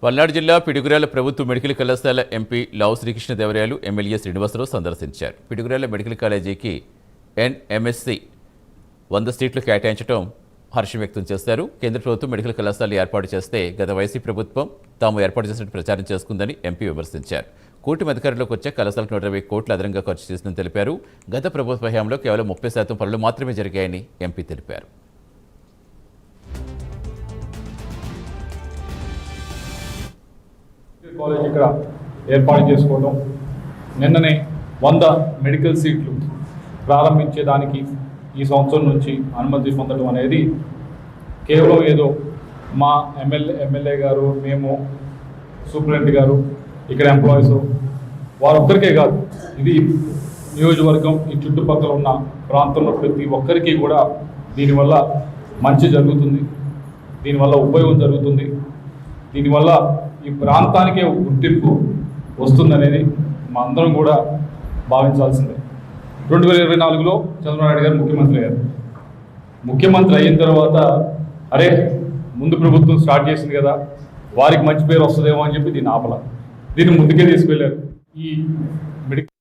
పల్నాడు జిల్లా పిడుగురాళ్ల ప్రభుత్వ మెడికల్ కళాశాల ఎంపీ లావు శ్రీకృష్ణదేవరాయలు ఎమ్మెల్యే శ్రీనివాసరావు సందర్శించారు. పిడుగురాళ్ల మెడికల్ కాలేజీకి ఎన్ఎంఎస్సి 100 సీట్లు కేటాయించడం హర్షం వ్యక్తం చేశారు. కేంద్ర ప్రభుత్వం మెడికల్ కళాశాల ఏర్పాటు చేస్తే గత వైసీపీ ప్రభుత్వం తాము ఏర్పాటు చేసినట్టు ప్రచారం చేసుకుందని ఎంపీ విమర్శించారు. కూటమి అధికారంలోకి వచ్చే కళాశాలకు 120 కోట్లు అదనంగా ఖర్చు చేసిందని తెలిపారు. గత ప్రభుత్వ హయాంలో కేవలం 30% పనులు మాత్రమే జరిగాయని ఎంపీ తెలిపారు. కాలేజ్ ఇక్కడ ఏర్పాటు చేసుకోవడం, నిన్ననే 100 మెడికల్ సీట్లు ప్రారంభించేదానికి ఈ సంవత్సరం నుంచి అనుమతి పొందడం అనేది కేవలం ఏదో మా ఎమ్మెల్యే గారు, మేము, సూపరింటెండెంట్ గారు, ఇక్కడ ఎంప్లాయీస్ వారొక్కరికే కాదు, ఇది నియోజకవర్గం ఈ చుట్టుపక్కల ఉన్న ప్రాంతంలో ప్రతి ఒక్కరికి కూడా దీనివల్ల మంచి జరుగుతుంది, దీనివల్ల ఉపయోగం జరుగుతుంది, దీనివల్ల ఈ ప్రాంతానికే గుర్తింపు వస్తుందనేది మా అందరం కూడా భావించాల్సిందే. 2024లో చంద్రబాబు నాయుడు గారు ముఖ్యమంత్రి అయ్యారు. ముఖ్యమంత్రి అయిన తర్వాత అరే ముందు ప్రభుత్వం స్టార్ట్ చేసింది కదా, వారికి మంచి పేరు వస్తుందేమో అని చెప్పి దీన్ని ఆపల, దీన్ని ముందుకే తీసుకెళ్లారు. ఈ మెడికల్